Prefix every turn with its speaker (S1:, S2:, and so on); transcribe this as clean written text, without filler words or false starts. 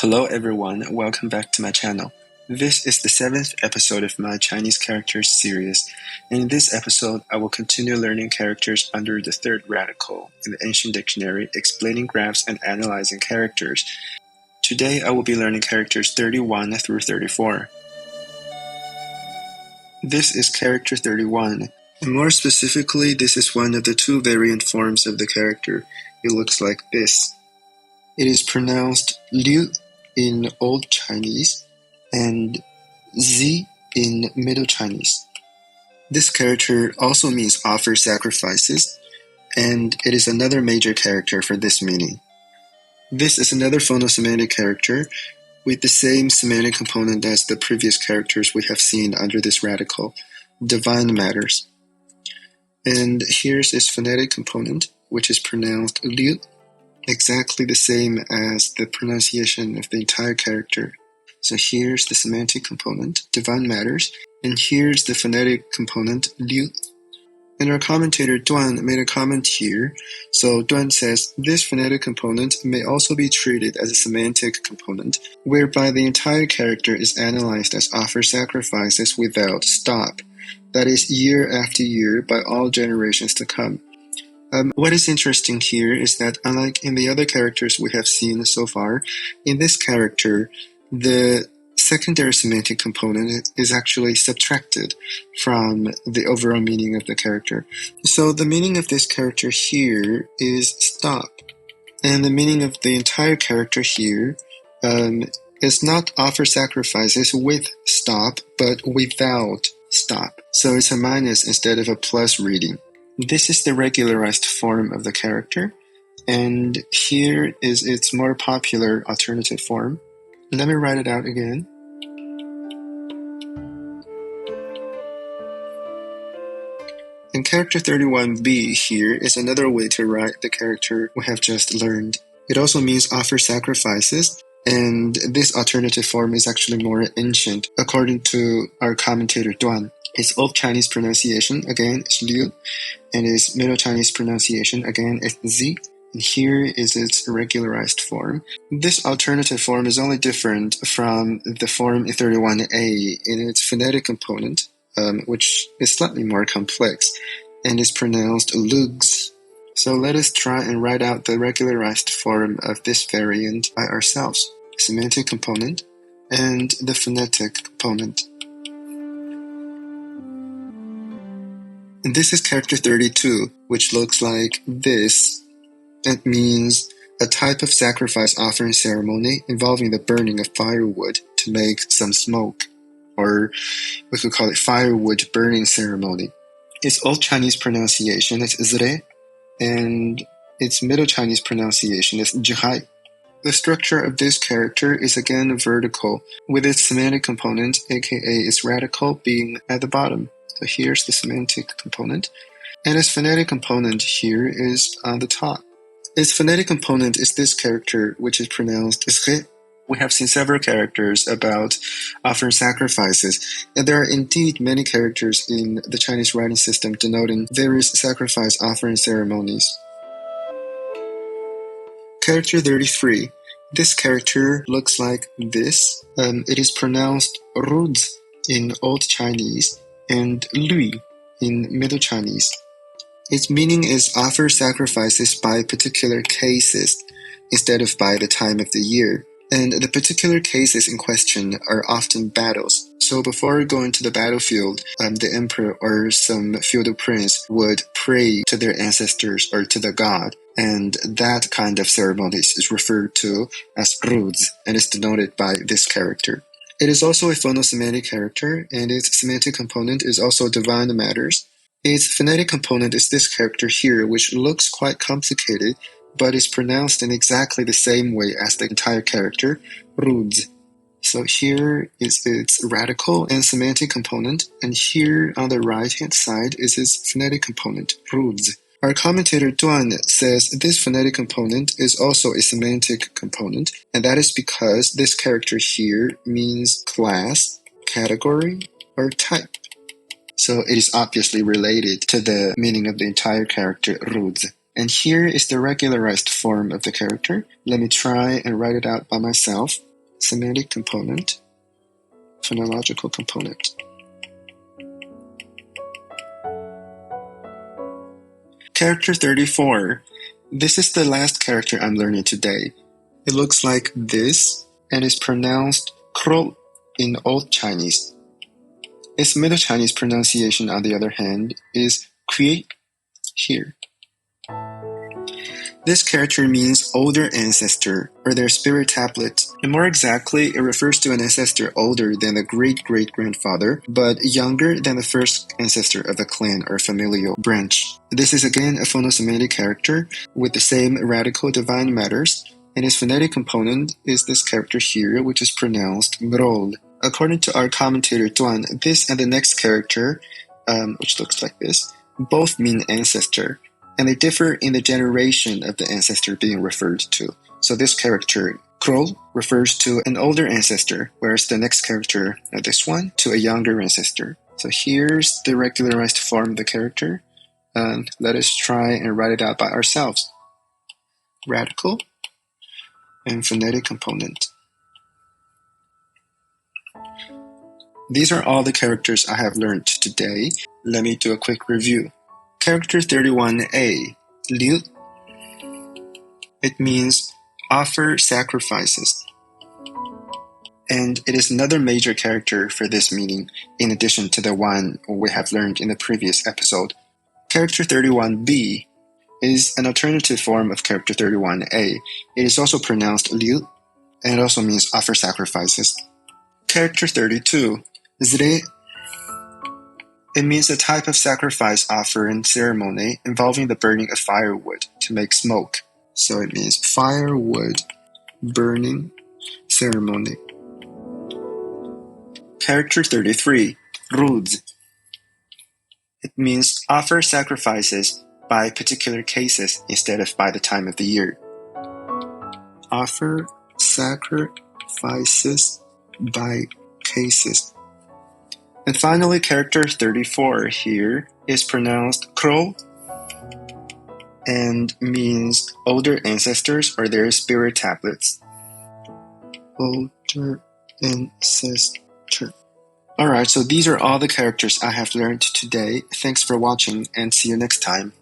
S1: Hello everyone, welcome back to my channel. This is the 7th episode of my Chinese characters series, and in this episode I will continue learning characters under the third radical in the ancient dictionary, explaining graphs and analyzing characters. Today I will be learning characters 31 through 34. This is character 31. And more specifically, this is one of the two variant forms of the character. It looks like this. It is pronounced Liu in Old Chinese and Zi in Middle Chinese. This character also means offer sacrifices, and it is another major character for this meaning. This is another phonosemantic character with the same semantic component as the previous characters we have seen under this radical, divine matters. And here's its phonetic component, which is pronounced Liu, exactly the same as the pronunciation of the entire character. So here's the semantic component, divine matters, and here's the phonetic component, Liu. And our commentator Tuán made a comment here. So Tuán says, this phonetic component may also be treated as a semantic component, whereby the entire character is analyzed as offer sacrifices without stop. That is, year after year by all generations to come. What is interesting here is that unlike in the other characters we have seen so far, in this character, the secondary semantic component is actually subtracted from the overall meaning of the character. So the meaning of this character here is stop. And the meaning of the entire character here is not offer sacrifices with stop, but without stop. So it's a minus instead of a plus reading. This is the regularized form of the character, and here is its more popular alternative form. Let me write it out again. And character 31b here is another way to write the character we have just learned. It also means offer sacrifices, and this alternative form is actually more ancient, according to our commentator Tuán. Its Old Chinese pronunciation, again, is Liu, and its Middle Chinese pronunciation, again, is Zi. And here is its regularized form. This alternative form is only different from the form 31a in its phonetic component, which is slightly more complex, and is pronounced lugs. So let us try and write out the regularized form of this variant by ourselves. Semantic component and the phonetic component. And this is character 32, which looks like this. It means a type of sacrifice offering ceremony involving the burning of firewood to make some smoke, or we could call it firewood burning ceremony. Its Old Chinese pronunciation is zre, and its Middle Chinese pronunciation is zhai. The structure of this character is again vertical, with its semantic component, aka its radical, being at the bottom. So here's the semantic component, and its phonetic component here is on the top. Its phonetic component is this character, which is pronounced zhe. We have seen several characters about offering sacrifices, and there are indeed many characters in the Chinese writing system denoting various sacrifice offering ceremonies. Character 33. This character looks like this. It is pronounced ruz in Old Chinese and lui in Middle Chinese. Its meaning is offer sacrifices by particular cases instead of by the time of the year. And the particular cases in question are often battles. So before going to the battlefield, the emperor or some feudal prince would pray to their ancestors or to the god. And that kind of ceremonies is referred to as ruz and is denoted by this character. It is also a phonosemantic character, and its semantic component is also divine matters. Its phonetic component is this character here, which looks quite complicated, but is pronounced in exactly the same way as the entire character, ruz. So here is its radical and semantic component, and here on the right-hand side is its phonetic component, ruz. Our commentator Tuán says this phonetic component is also a semantic component, and that is because this character here means class, category, or type. So it is obviously related to the meaning of the entire character ruz. And here is the regularized form of the character. Let me try and write it out by myself. semantic component, phonological component. Character 34. This is the last character I'm learning today. It looks like this and is pronounced kro in Old Chinese. Its Middle Chinese pronunciation, on the other hand, is kui here. This character means older ancestor, or their spirit tablet, and more exactly, it refers to an ancestor older than the great-great-grandfather, but younger than the first ancestor of the clan or familial branch. This is again a phonosemantic character with the same radical divine matters, and its phonetic component is this character here, which is pronounced mrol. According to our commentator Tuán, this and the next character, which looks like this, both mean ancestor, and they differ in the generation of the ancestor being referred to. So this character, krol, refers to an older ancestor, whereas the next character, this one, to a younger ancestor. So here's the regularized form of the character. Let us try and write it out by ourselves. Radical and phonetic component. These are all the characters I have learned today. Let me do a quick review. Character 31a, liu. It means offer sacrifices. And it is another major character for this meaning, in addition to the one we have learned in the previous episode. Character 31b is an alternative form of character 31a. It is also pronounced liu, and it also means offer sacrifices. Character 32, zre. It means a type of sacrifice offering ceremony involving the burning of firewood to make smoke. So it means firewood burning ceremony. Character 33, ruz. It means offer sacrifices by particular cases instead of by the time of the year. Offer sacrifices by cases. And finally, character 34 here is pronounced kro and means older ancestors or their spirit tablets. Older ancestor. Alright, so these are all the characters I have learned today. Thanks for watching and see you next time.